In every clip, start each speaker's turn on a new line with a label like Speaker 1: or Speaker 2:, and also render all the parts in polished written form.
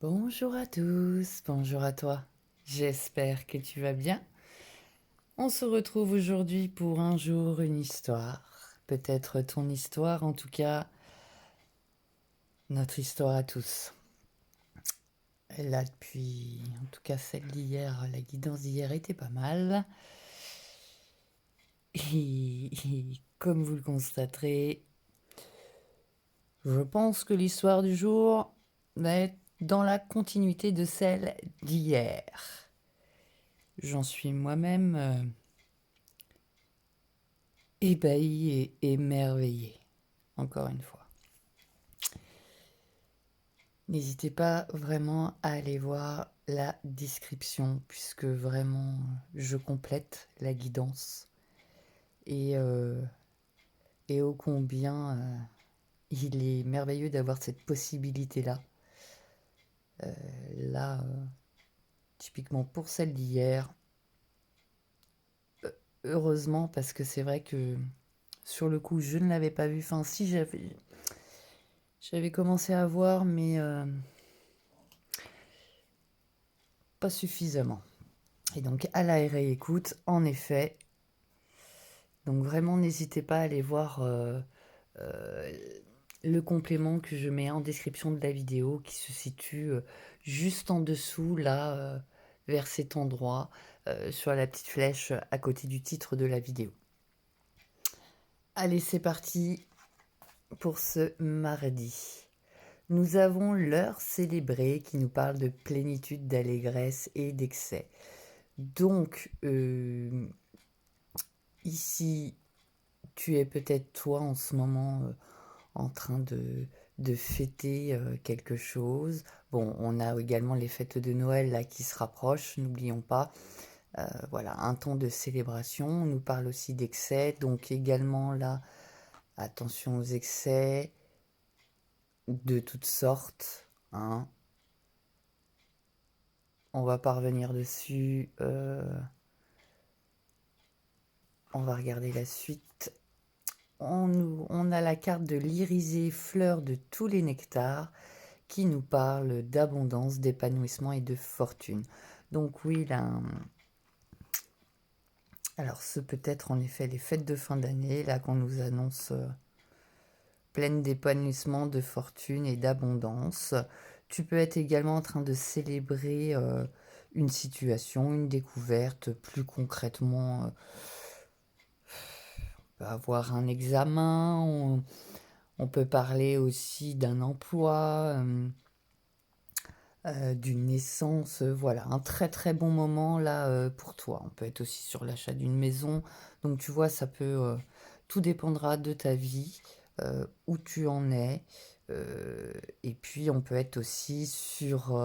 Speaker 1: Bonjour à tous, bonjour à toi. J'espère que tu vas bien. On se retrouve aujourd'hui pour un jour, une histoire. Peut-être ton histoire, en tout cas, notre histoire à tous. Là, depuis, en tout cas, celle d'hier, la guidance d'hier était pas mal. Et comme vous le constaterez, je pense que l'histoire du jour va être dans la continuité de celle d'hier. J'en suis moi-même ébahi et émerveillé, encore une fois. N'hésitez pas vraiment à aller voir la description, puisque vraiment je complète la guidance. Et, euh, et ô combien il est merveilleux d'avoir cette possibilité-là. Là, typiquement pour celle d'hier, heureusement, parce que c'est vrai que sur le coup, je ne l'avais pas vu. Enfin, si j'avais commencé à voir, mais pas suffisamment. Et donc à la réécoute, en effet, donc vraiment n'hésitez pas à aller voir euh, le complément que je mets en description de la vidéo qui se situe juste en dessous, là, vers cet endroit, sur la petite flèche à côté du titre de la vidéo. Allez, c'est parti pour ce mardi. Nous avons l'heure célébrée qui nous parle de plénitude, d'allégresse et d'excès. Donc, ici, tu es peut-être toi en ce moment en train de fêter quelque chose. Bon, on a également les fêtes de Noël là qui se rapprochent, n'oublions pas. Voilà, un temps de célébration. On nous parle aussi d'excès, donc également là, attention aux excès de toutes sortes, hein. On va pas revenir dessus. On va regarder la suite. On a la carte de l'irisée, fleur de tous les nectars, qui nous parle d'abondance, d'épanouissement et de fortune. Donc oui, là, alors ce peut être en effet les fêtes de fin d'année, là qu'on nous annonce pleines d'épanouissement, de fortune et d'abondance. Tu peux être également en train de célébrer une situation, une découverte, plus concrètement, on peut avoir un examen, on peut parler aussi d'un emploi, d'une naissance, voilà, un très très bon moment là pour toi. On peut être aussi sur l'achat d'une maison. Donc tu vois, ça peut, tout dépendra de ta vie, où tu en es. Et puis on peut être aussi sur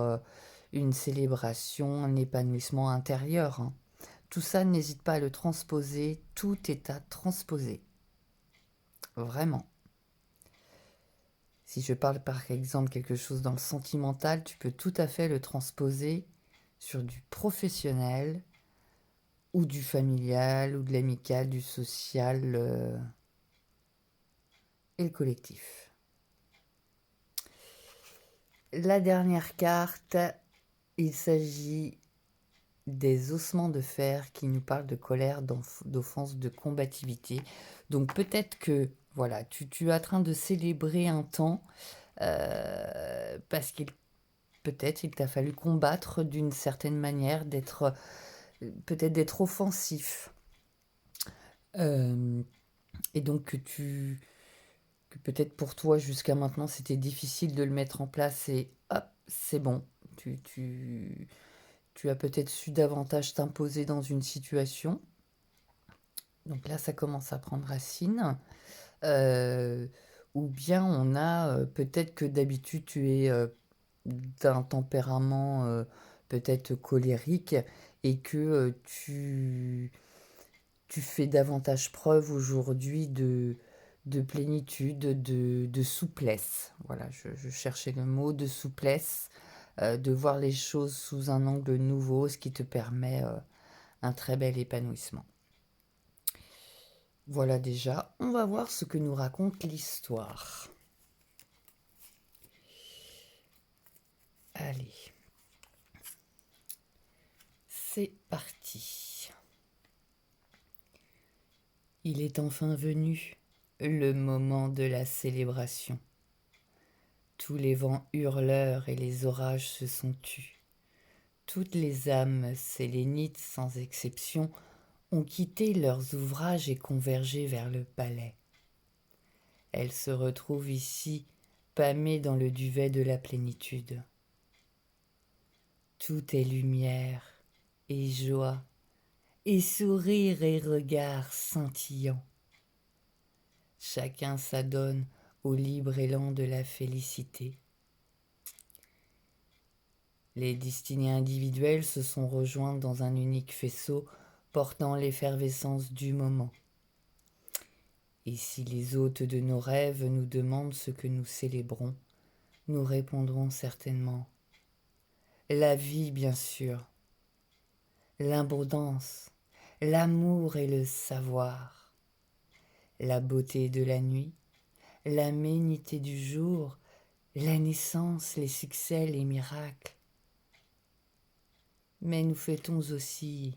Speaker 1: une célébration, un épanouissement intérieur, hein. Tout ça, n'hésite pas à le transposer. Tout est à transposer. Vraiment. Si je parle par exemple quelque chose dans le sentimental, tu peux tout à fait le transposer sur du professionnel ou du familial ou de l'amical, du social et le collectif. La dernière carte, il s'agit des ossements de fer qui nous parlent de colère, d'offense, de combativité. Donc peut-être que voilà, tu es en train de célébrer un temps parce qu'il peut-être il t'a fallu combattre d'une certaine manière, peut-être d'être offensif. Euh, et donc que peut-être pour toi jusqu'à maintenant c'était difficile de le mettre en place et hop, c'est bon. Tu, tu, tu as peut-être su davantage t'imposer dans une situation. Donc là, ça commence à prendre racine. Euh, ou bien on a peut-être que d'habitude tu es d'un tempérament peut-être colérique et que tu fais davantage preuve aujourd'hui de plénitude, de souplesse. Voilà, je cherchais le mot de souplesse, de voir les choses sous un angle nouveau, ce qui te permet un très bel épanouissement. Voilà déjà, on va voir ce que nous raconte l'histoire. Allez, Allez, c'est parti. Il est enfin venu, le moment de la célébration. Tous les vents hurleurs et les orages se sont tus. Toutes les âmes sélénites, sans exception, ont quitté leurs ouvrages et convergé vers le palais. Elles se retrouvent ici, pâmées dans le duvet de la plénitude. Tout est lumière et joie, et sourire et regard scintillants. Chacun s'adonne au libre élan de la félicité. Les destinées individuelles se sont rejointes dans un unique faisceau portant l'effervescence du moment. Et si les hôtes de nos rêves nous demandent ce que nous célébrons, nous répondrons certainement la vie, bien sûr, l'abondance, l'amour et le savoir, la beauté de la nuit, l'aménité du jour, la naissance, les succès, les miracles. Mais nous fêtons aussi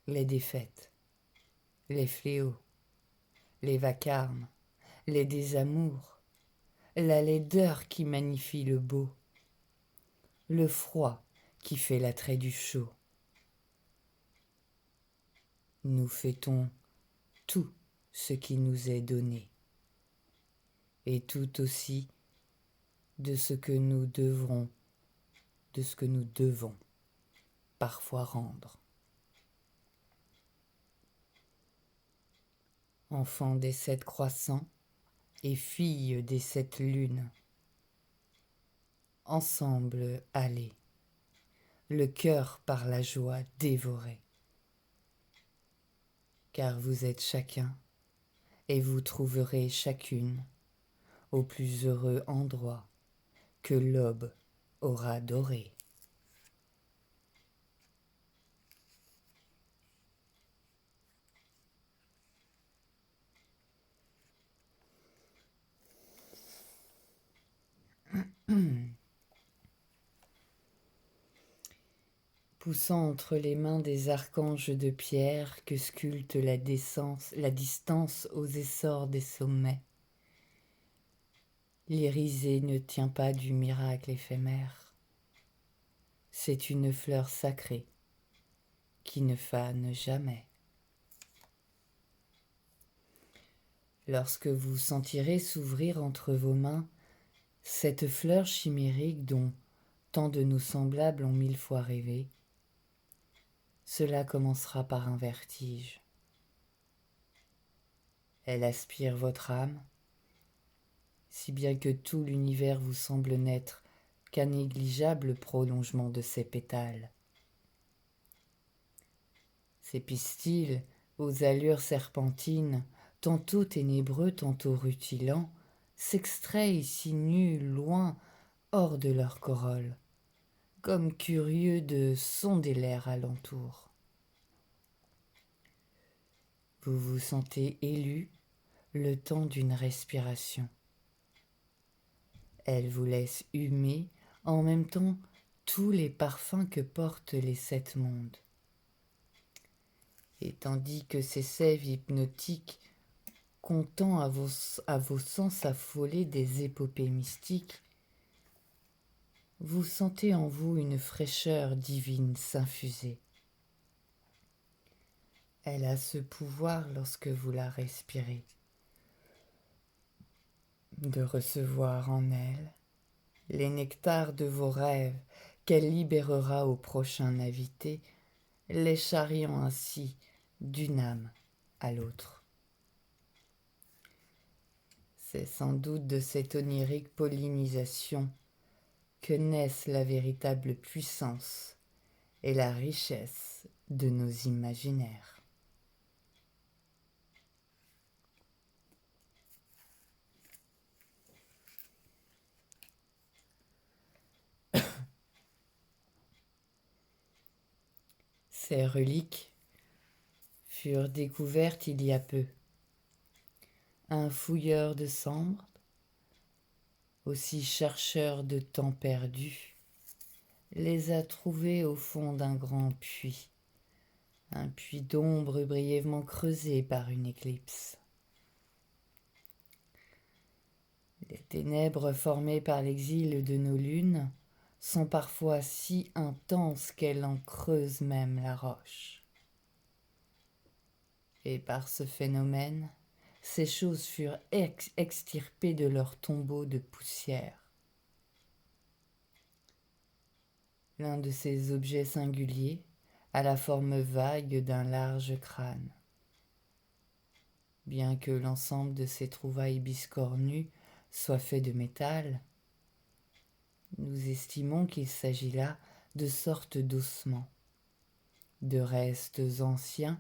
Speaker 1: les défaites, les fléaux, les vacarmes, les désamours, la laideur qui magnifie le beau, le froid qui fait l'attrait du chaud. Nous fêtons tout ce qui nous est donné, et tout aussi de ce que nous devrons, de ce que nous devons parfois rendre. Enfants des 7 croissants et filles des 7 lunes, ensemble allez, le cœur par la joie dévoré. Car vous êtes chacun, et vous trouverez chacune au plus heureux endroit que l'aube aura doré. Poussant entre les mains des archanges de pierre que sculpte la distance aux essors des sommets, l'irisée ne tient pas du miracle éphémère. C'est une fleur sacrée qui ne fane jamais. Lorsque vous sentirez s'ouvrir entre vos mains cette fleur chimérique dont tant de nos semblables ont 1000 fois rêvé, cela commencera par un vertige. Elle aspire votre âme, si bien que tout l'univers vous semble n'être qu'un négligeable prolongement de ses pétales. Ces pistils, aux allures serpentines, tantôt ténébreux, tantôt rutilants, s'extraient ici nus, loin, hors de leur corolle, comme curieux de sonder l'air alentour. Vous vous sentez élu le temps d'une respiration. Elle vous laisse humer en même temps tous les parfums que portent les 7 mondes. Et tandis que ces sèves hypnotiques, contant à vos sens affolés des épopées mystiques, vous sentez en vous une fraîcheur divine s'infuser. Elle a ce pouvoir lorsque vous la respirez, de recevoir en elle les nectars de vos rêves qu'elle libérera au prochain invité, les charriant ainsi d'une âme à l'autre. C'est sans doute de cette onirique pollinisation que naissent la véritable puissance et la richesse de nos imaginaires. Ces reliques furent découvertes il y a peu. Un fouilleur de cendres aussi chercheur de temps perdu, les a trouvés au fond d'un grand puits, un puits d'ombre brièvement creusé par une éclipse. Les ténèbres formées par l'exil de nos lunes sont parfois si intenses qu'elles en creusent même la roche. Et par ce phénomène, ces choses furent extirpées de leur tombeau de poussière. L'un de ces objets singuliers a la forme vague d'un large crâne. Bien que l'ensemble de ces trouvailles biscornues soit fait de métal, nous estimons qu'il s'agit là de sortes d'ossements, de restes anciens,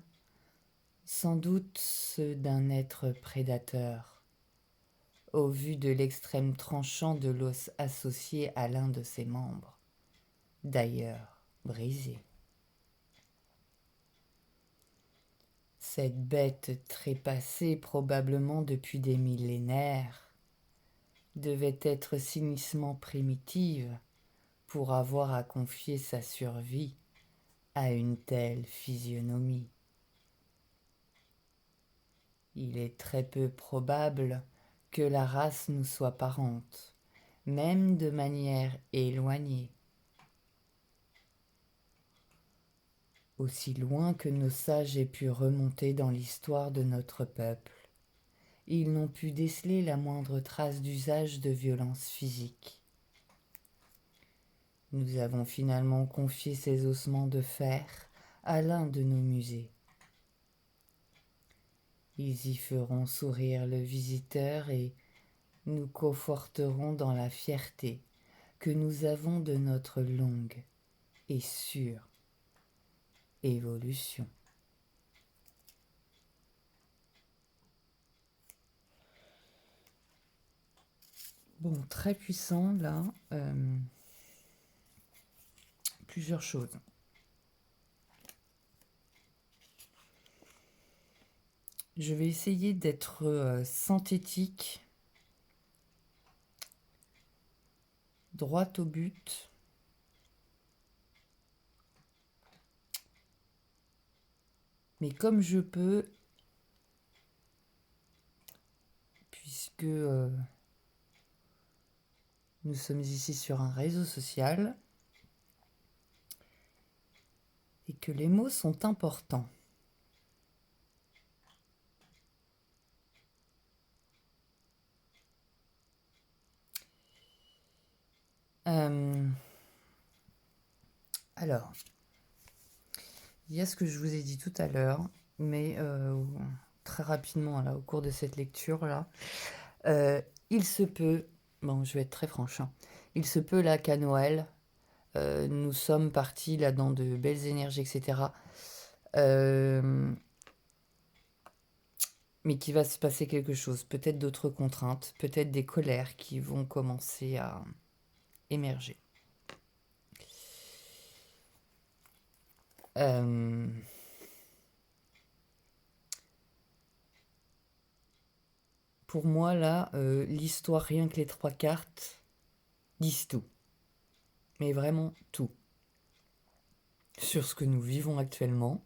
Speaker 1: sans doute ceux d'un être prédateur, au vu de l'extrême tranchant de l'os associé à l'un de ses membres, d'ailleurs brisé. Cette bête trépassée probablement depuis des millénaires devait être cyniquement primitive pour avoir à confier sa survie à une telle physionomie. Il est très peu probable que la race nous soit parente, même de manière éloignée. Aussi loin que nos sages aient pu remonter dans l'histoire de notre peuple, ils n'ont pu déceler la moindre trace d'usage de violence physique. Nous avons finalement confié ces ossements de fer à l'un de nos musées. Ils y feront sourire le visiteur et nous conforterons dans la fierté que nous avons de notre longue et sûre évolution. Bon, très puissant là. Plusieurs choses. Je vais essayer d'être synthétique, droit au but. Mais comme je peux, puisque nous sommes ici sur un réseau social et que les mots sont importants. Alors, il y a ce que je vous ai dit tout à l'heure, mais très rapidement là, au cours de cette lecture-là, il se peut, bon je vais être très franche, hein, il se peut là qu'à Noël, nous sommes partis là dans de belles énergies, etc. Mais qu'il va se passer quelque chose, peut-être d'autres contraintes, peut-être des colères qui vont commencer à émerger. Pour moi, là, l'histoire, rien que les 3 cartes, disent tout. Mais vraiment tout. Sur ce que nous vivons actuellement,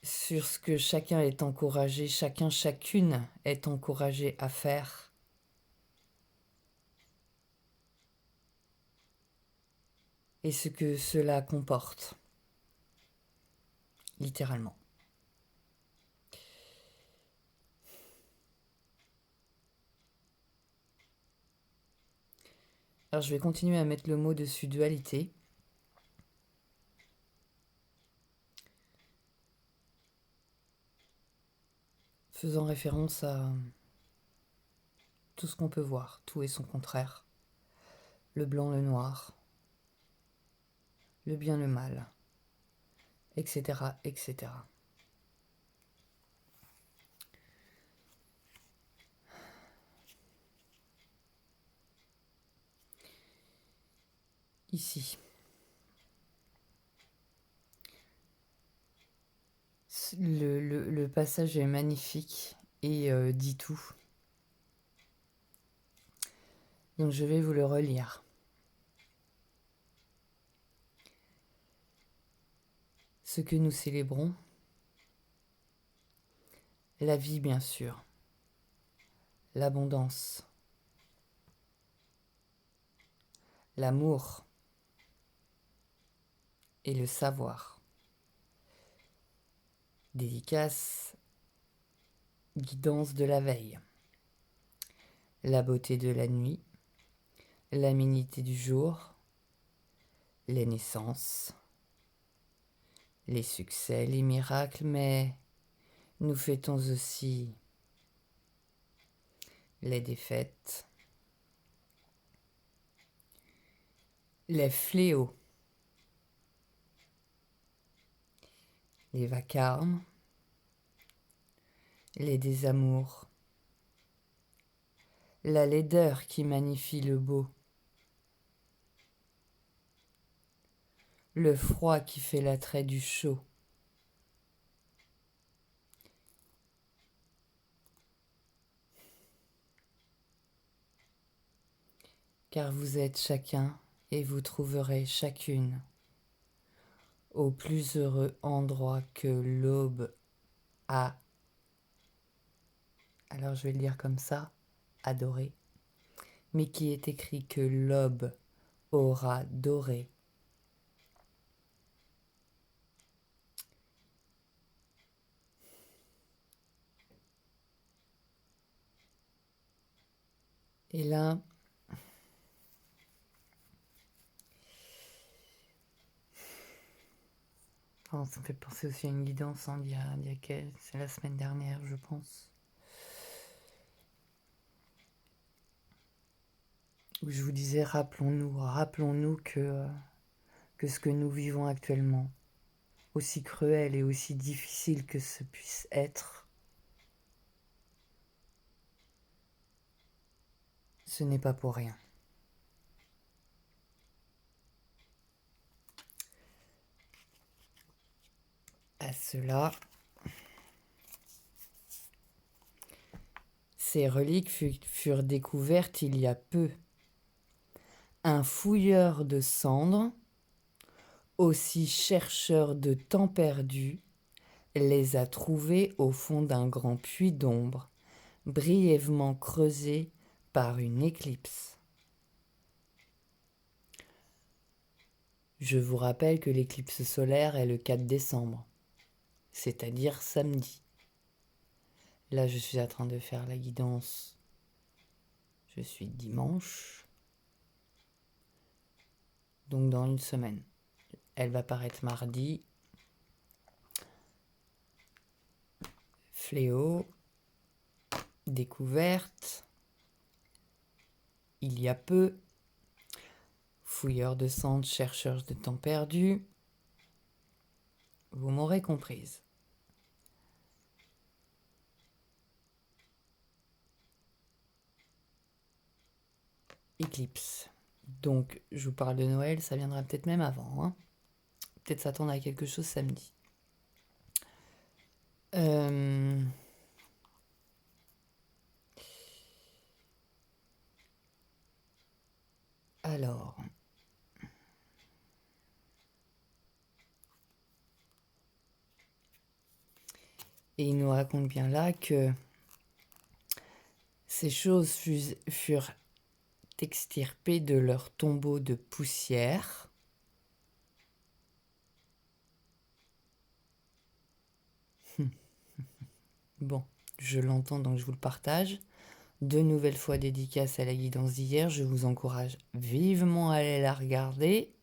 Speaker 1: sur ce que chacun est encouragé, chacune est encouragée à faire. Et ce que cela comporte, littéralement. Alors je vais continuer à mettre le mot dessus, dualité. Faisant référence à tout ce qu'on peut voir, tout et son contraire. Le blanc, le noir, le bien, le mal, etc., etc. Ici. Le passage est magnifique et dit tout. Donc je vais vous le relire. Ce que nous célébrons, la vie bien sûr, l'abondance, l'amour et le savoir. Dédicace, guidance de la veille, la beauté de la nuit, l'aménité du jour, les naissances, les succès, les miracles, mais nous fêtons aussi les défaites, les fléaux, les vacarmes, les désamours, la laideur qui magnifie le beau, le froid qui fait l'attrait du chaud, car vous êtes chacun et vous trouverez chacune au plus heureux endroit que l'aube a, alors je vais le dire comme ça, adoré, mais qui est écrit que l'aube aura doré. Et là, oh, ça me fait penser aussi à une guidance c'est la semaine dernière, je pense, où je vous disais, rappelons-nous que ce que nous vivons actuellement, aussi cruel et aussi difficile que ce puisse être, ce n'est pas pour rien. À cela, ces reliques furent découvertes il y a peu. Un fouilleur de cendres, aussi chercheur de temps perdu, les a trouvées au fond d'un grand puits d'ombre, brièvement creusé par une éclipse. Je vous rappelle que l'éclipse solaire est le 4 décembre, c'est-à-dire samedi. Là, je suis en train de faire la guidance. Je suis dimanche. Donc dans une semaine. Elle va paraître mardi. Fléau. Découverte. Il y a peu. Fouilleur de cendres, chercheur de temps perdu. Vous m'aurez comprise. Éclipse. Donc, je vous parle de Noël, ça viendra peut-être même avant. Hein. Peut-être s'attendre à quelque chose samedi. Alors. Et il nous raconte bien là que ces choses furent extirpées de leur tombeau de poussière. Bon, je l'entends donc je vous le partage. De nouvelles fois dédicace à la guidance d'hier, je vous encourage vivement à aller la regarder.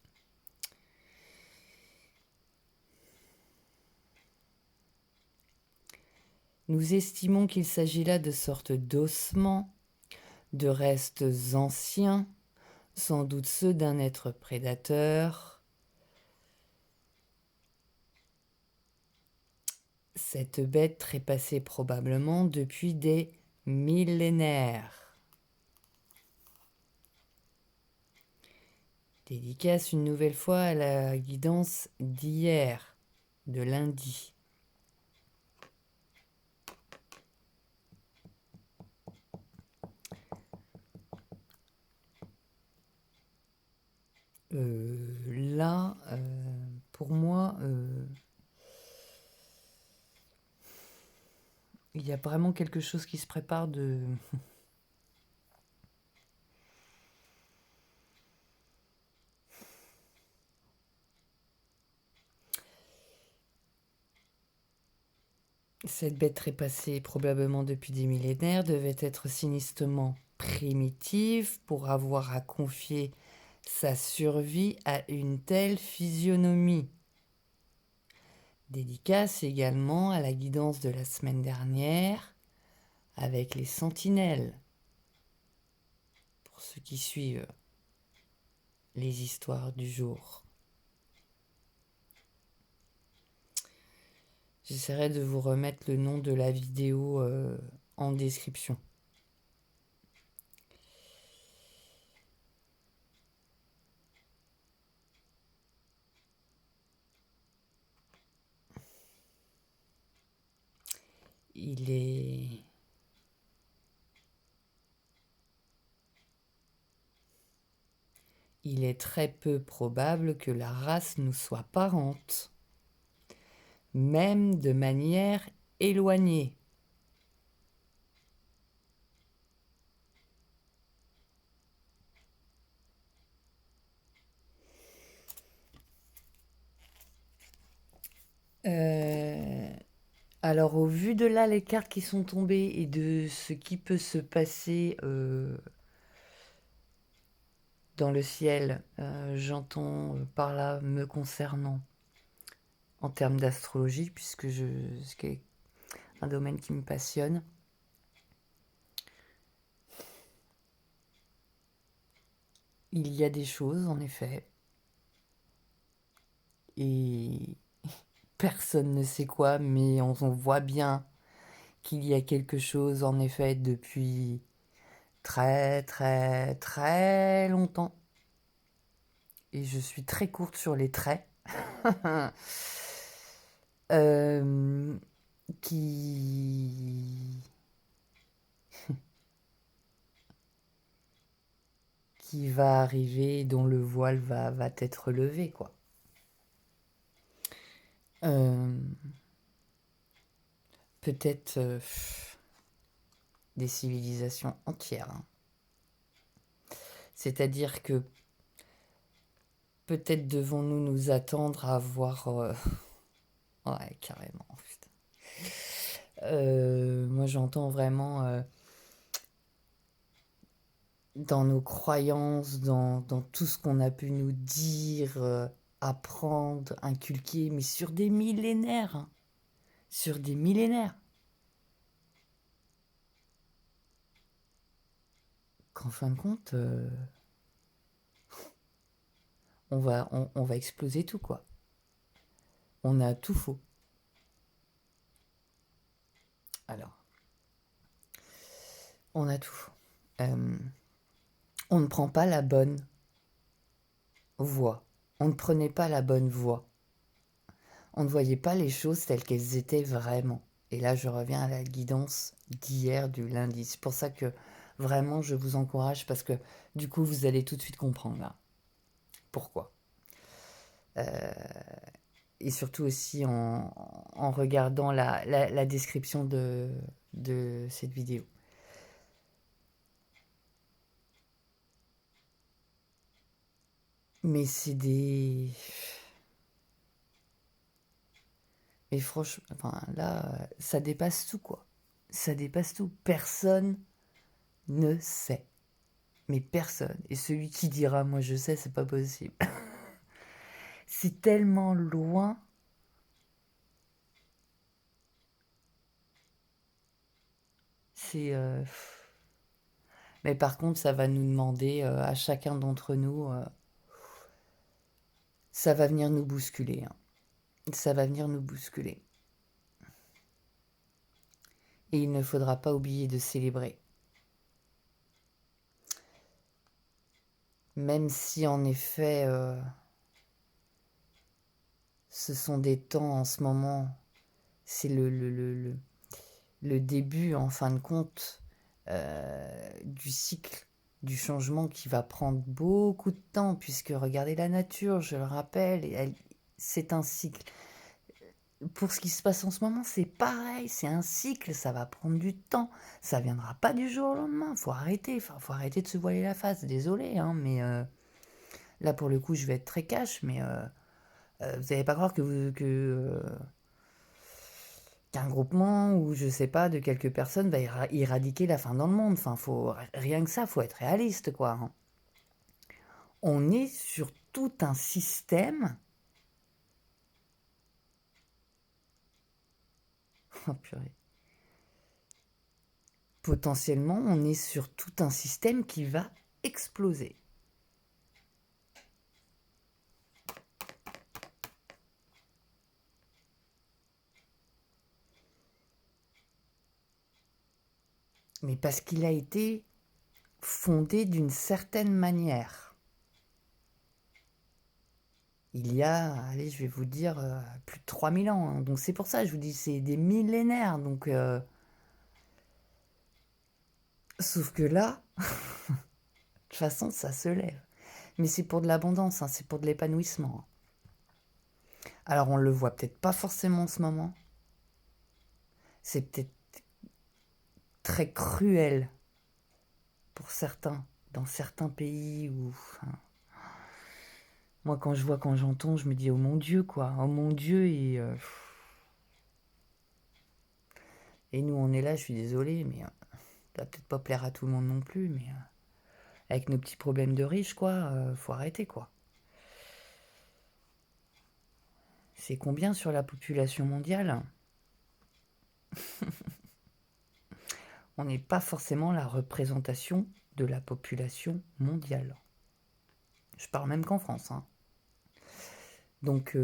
Speaker 1: Nous estimons qu'il s'agit là de sortes d'ossements, de restes anciens, sans doute ceux d'un être prédateur. Cette bête trépassait probablement depuis des millénaires. Dédicace une nouvelle fois à la guidance d'hier, de lundi. Là, pour moi, il y a vraiment quelque chose qui se prépare de cette bête trépassée probablement depuis des millénaires devait être sinistrement primitive pour avoir à confier sa survie à une telle physionomie. Dédicace également à la guidance de la semaine dernière avec les sentinelles. Pour ceux qui suivent les histoires du jour. J'essaierai de vous remettre le nom de la vidéo en description. Il est très peu probable que la race nous soit parente, même de manière éloignée. Alors, au vu de là, les cartes qui sont tombées et de ce qui peut se passer dans le ciel, j'entends par là me concernant en termes d'astrologie, puisque c'est un domaine qui me passionne. Il y a des choses, en effet, et personne ne sait quoi, mais on voit bien qu'il y a quelque chose, en effet, depuis très très très longtemps. Et je suis très courte sur les traits. euh, qui... qui va arriver, dont le voile va être levé, quoi. Peut-être des civilisations entières. Hein. C'est-à-dire que peut-être devons-nous nous attendre à voir... Ouais, carrément. Moi, j'entends vraiment dans nos croyances, dans tout ce qu'on a pu nous dire, apprendre, inculquer, mais sur des millénaires. Hein. Sur des millénaires. Qu'en fin de compte, on va exploser tout, quoi. On a tout faux. Alors, on a tout faux. On ne prend pas la bonne voie. On ne prenait pas la bonne voie. On ne voyait pas les choses telles qu'elles étaient vraiment. Et là, je reviens à la guidance d'hier, du lundi. C'est pour ça que vraiment, je vous encourage parce que du coup, vous allez tout de suite comprendre là. Pourquoi. Et surtout aussi en regardant la description de cette vidéo. Mais c'est des... Mais franchement, enfin, là, ça dépasse tout, quoi. Ça dépasse tout. Personne ne sait. Mais personne. Et celui qui dira, moi je sais, c'est pas possible. C'est tellement loin. C'est... Mais par contre, ça va nous demander à chacun d'entre nous... ça va venir nous bousculer. Hein. Ça va venir nous bousculer. Et il ne faudra pas oublier de célébrer. Même si en effet, ce sont des temps en ce moment, c'est le début en fin de compte du cycle du changement qui va prendre beaucoup de temps, puisque regardez la nature, je le rappelle, c'est un cycle. Pour ce qui se passe en ce moment, c'est pareil, c'est un cycle, ça va prendre du temps, ça viendra pas du jour au lendemain, faut arrêter, faut arrêter de se voiler la face, désolé, hein, mais là pour le coup je vais être très cash, mais vous n'allez pas croire qu'un groupement ou je sais pas de quelques personnes va éradiquer la faim dans le monde, enfin rien que ça, faut être réaliste quoi, hein. On est sur tout un système. Oh purée. Potentiellement, on est sur tout un système qui va exploser. Mais parce qu'il a été fondé d'une certaine manière. Il y a, allez, je vais vous dire, plus de 3000 ans, hein. Donc c'est pour ça, je vous dis, c'est des millénaires. Donc, sauf que là, de toute façon, ça se lève. Mais c'est pour de l'abondance, hein, c'est pour de l'épanouissement, hein. Alors on le voit peut-être pas forcément en ce moment. C'est peut-être très cruel pour certains, dans certains pays où... Enfin, moi, quand je vois, quand j'entends, je me dis, oh mon Dieu, quoi. Oh mon Dieu, et nous, on est là, je suis désolée, mais ça va peut-être pas plaire à tout le monde non plus, mais avec nos petits problèmes de riches, quoi, faut arrêter, quoi. C'est combien sur la population mondiale? On n'est pas forcément la représentation de la population mondiale. Je parle même qu'en France, hein. Donc,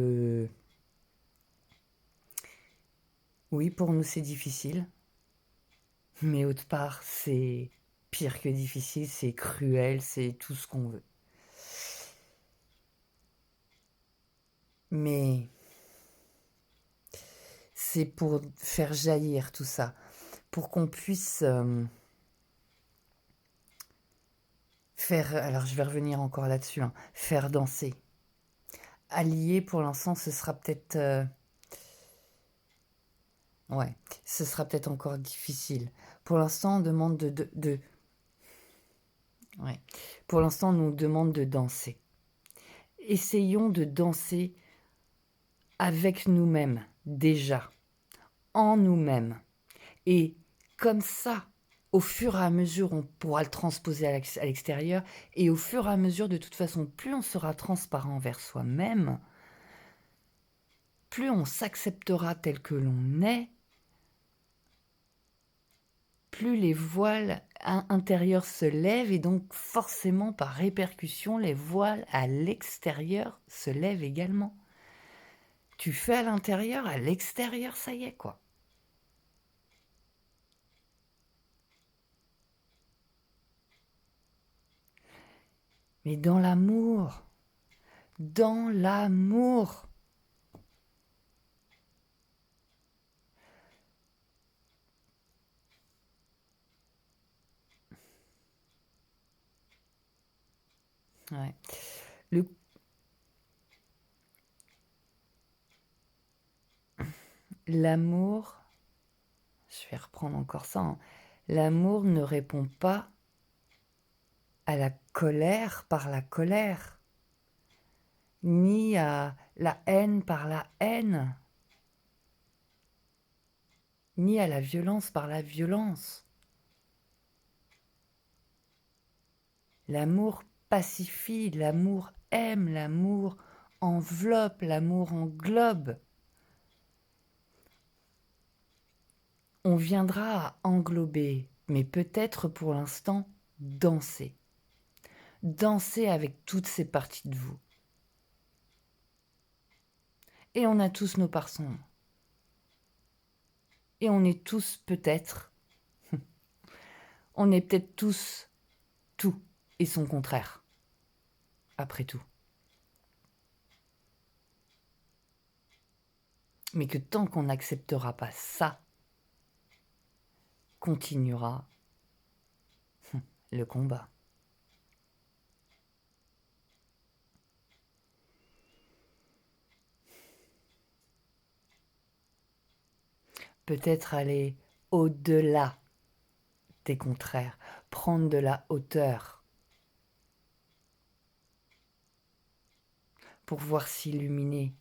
Speaker 1: oui, pour nous, c'est difficile. Mais autre part, c'est pire que difficile, c'est cruel, c'est tout ce qu'on veut. Mais c'est pour faire jaillir tout ça, pour qu'on puisse faire, alors je vais revenir encore là-dessus, hein, faire danser. Allier, pour l'instant, ce sera peut-être... ouais, ce sera peut-être encore difficile. Pour l'instant, on demande ouais. Pour l'instant, on nous demande de danser. Essayons de danser avec nous-mêmes, déjà, en nous-mêmes. Et comme ça, au fur et à mesure, on pourra le transposer à l'extérieur. Et au fur et à mesure, de toute façon, plus on sera transparent envers soi-même, plus on s'acceptera tel que l'on est, plus les voiles intérieurs se lèvent et donc forcément par répercussion, les voiles à l'extérieur se lèvent également. Tu fais à l'intérieur, à l'extérieur, ça y est quoi. Mais dans l'amour, dans l'amour. Ouais. Le... L'amour, je vais reprendre encore ça, hein. L'amour ne répond pas à la colère par la colère, ni à la haine par la haine, ni à la violence par la violence. L'amour pacifie, l'amour aime, l'amour enveloppe, l'amour englobe. On viendra à englober, mais peut-être pour l'instant danser. Danser avec toutes ces parties de vous. Et on a tous nos parts sombres. Et on est tous peut-être, on est peut-être tous tout et son contraire, après tout. Mais que tant qu'on n'acceptera pas ça, continuera le combat. peut-être aller au-delà des contraires, prendre de la hauteur pour pouvoir s'illuminer.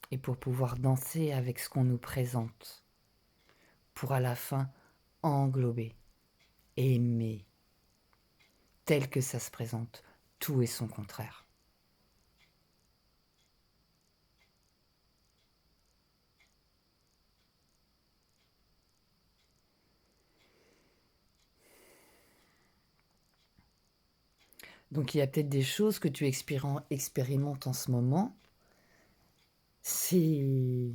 Speaker 1: Et pour pouvoir danser avec ce qu'on nous présente, pour à la fin englober, aimer, tel que ça se présente, tout et son contraire. Donc il y a peut-être des choses que tu expérimentes en ce moment. C'est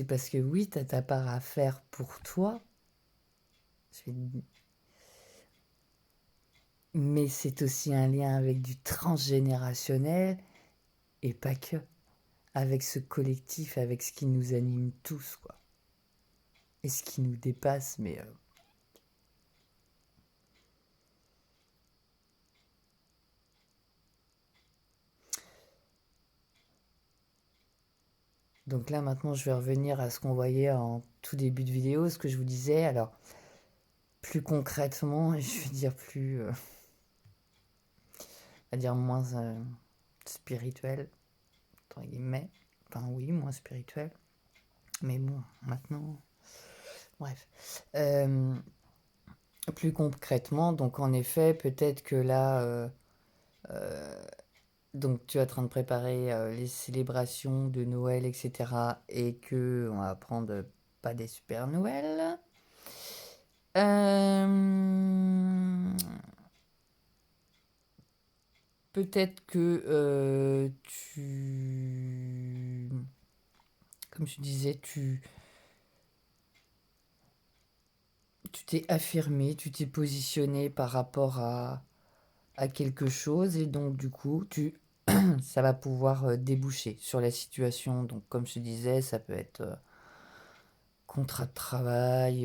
Speaker 1: parce que oui, tu as ta part à faire pour toi. Mais c'est aussi un lien avec du transgénérationnel et pas que. Avec ce collectif, avec ce qui nous anime tous, quoi. Et ce qui nous dépasse, mais... Donc là, maintenant, je vais revenir à ce qu'on voyait en tout début de vidéo, ce que je vous disais. Alors, plus concrètement, je vais dire plus... à dire moins spirituel, entre guillemets. Enfin oui, moins spirituel. Mais bon, maintenant... Bref. Plus concrètement, donc en effet, peut-être que là... donc tu es en train de préparer les célébrations de Noël, etc. Et que on va prendre pas des super nouvelles. Peut-être que comme je disais, tu t'es affirmé, tu t'es positionné par rapport à quelque chose et donc du coup, ça va pouvoir déboucher sur la situation. Donc comme je te disais, ça peut être contrat de travail,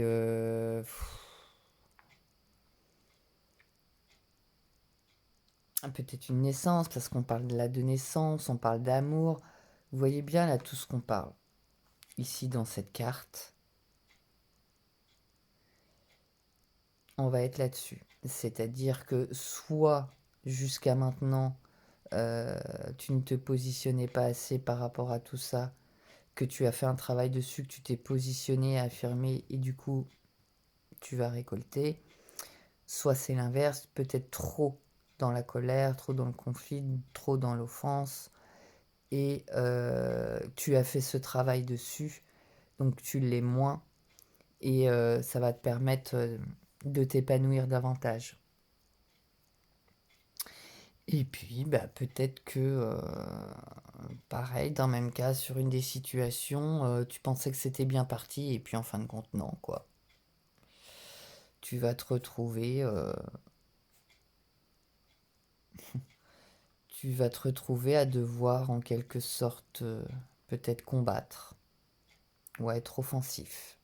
Speaker 1: peut-être une naissance, parce qu'on parle de naissance, on parle d'amour. Vous voyez bien là tout ce qu'on parle ici dans cette carte. On va être là-dessus. C'est-à-dire que soit jusqu'à maintenant, tu ne te positionnais pas assez par rapport à tout ça, que tu as fait un travail dessus, que tu t'es positionné, affirmé, et du coup, tu vas récolter. Soit c'est l'inverse, peut-être trop dans la colère, trop dans le conflit, trop dans l'offense, et tu as fait ce travail dessus, donc tu l'es moins, et ça va te permettre de t'épanouir davantage. Et puis, bah, peut-être que, pareil, dans le même cas, sur une des situations, tu pensais que c'était bien parti, et puis en fin de compte, non, quoi. Tu vas te retrouver, à devoir, en quelque sorte, peut-être combattre, ou à être offensif.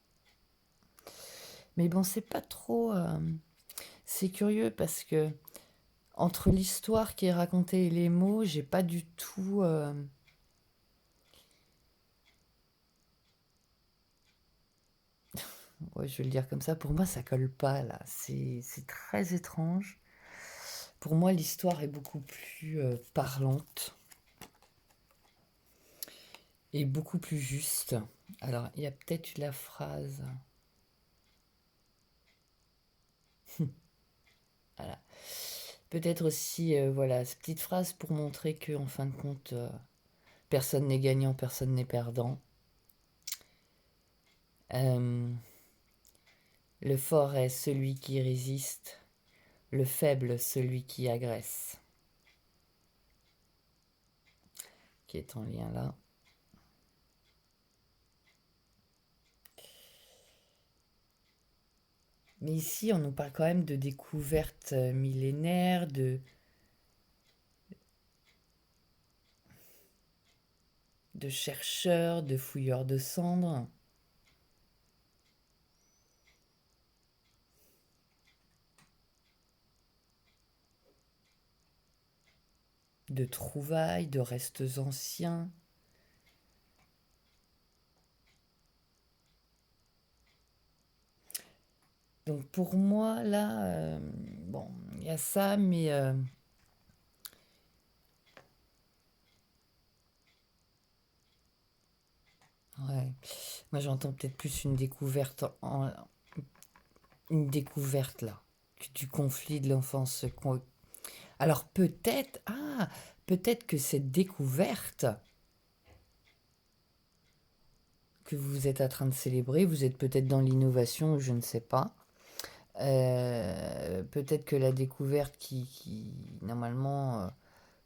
Speaker 1: Mais bon, c'est pas trop... c'est curieux, parce que, entre l'histoire qui est racontée et les mots, j'ai pas du tout... ouais, je vais le dire comme ça, pour moi ça colle pas là, c'est très étrange. Pour moi l'histoire est beaucoup plus parlante et beaucoup plus juste. Alors il y a peut-être la phrase, voilà. Peut-être aussi, voilà, cette petite phrase pour montrer que en fin de compte, personne n'est gagnant, personne n'est perdant. Euh, le fort est celui qui résiste, le faible celui qui agresse. Qui est en lien là. Mais ici, on nous parle quand même de découvertes millénaires, de chercheurs, de fouilleurs de cendres. de trouvailles, de restes anciens. Donc pour moi, là, bon, il y a ça, mais ouais. Moi, j'entends peut-être plus une découverte là, du conflit de l'enfance. Alors peut-être que cette découverte que vous êtes en train de célébrer, vous êtes peut-être dans l'innovation, je ne sais pas. Peut-être que la découverte qui normalement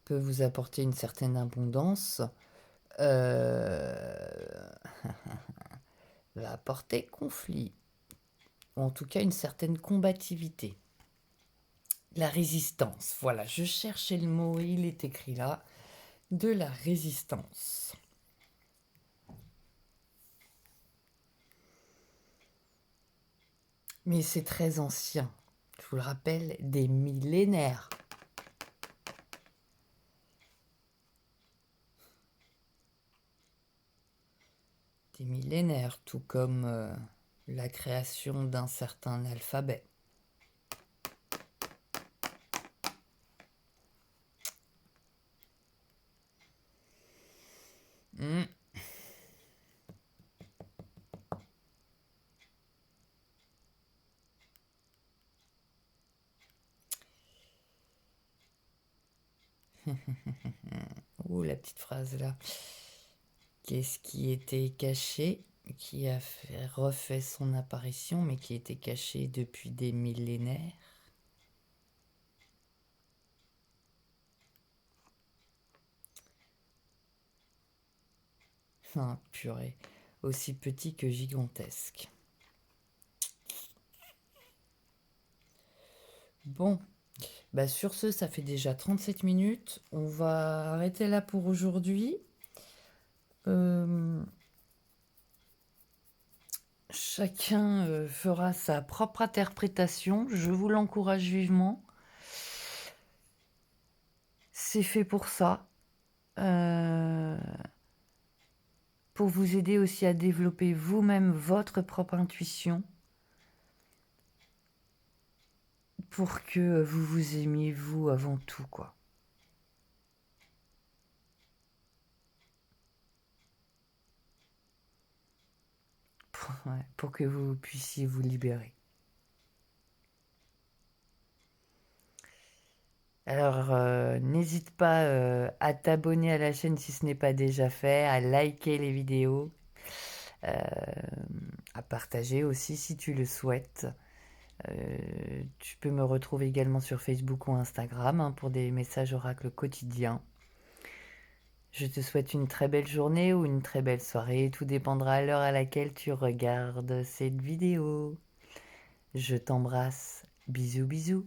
Speaker 1: peut vous apporter une certaine abondance euh, va apporter conflit, ou en tout cas une certaine combativité. La résistance, voilà, je cherchais le mot, il est écrit là, de la résistance. Mais c'est très ancien, je vous le rappelle, des millénaires. Des millénaires, tout comme la création d'un certain alphabet. Hmm. Oh, la petite phrase là. Qu'est-ce qui était caché, qui a refait son apparition, mais qui était caché depuis des millénaires? Ah, purée. Aussi petit que gigantesque. Bon, bah sur ce, ça fait déjà 37 minutes. On va arrêter là pour aujourd'hui. Euh, Chacun fera sa propre interprétation. Je vous l'encourage vivement. C'est fait pour ça. Euh, pour vous aider aussi à développer vous-même votre propre intuition. Pour que vous vous aimiez vous avant tout, quoi. Ouais, pour que vous puissiez vous libérer. Alors, n'hésite pas à t'abonner à la chaîne si ce n'est pas déjà fait, à liker les vidéos, euh, à partager aussi si tu le souhaites. Tu peux me retrouver également sur Facebook ou Instagram hein, pour des messages oracles quotidiens. Je te souhaite une très belle journée ou une très belle soirée. Tout dépendra à l'heure à laquelle tu regardes cette vidéo. Je t'embrasse. Bisous bisous.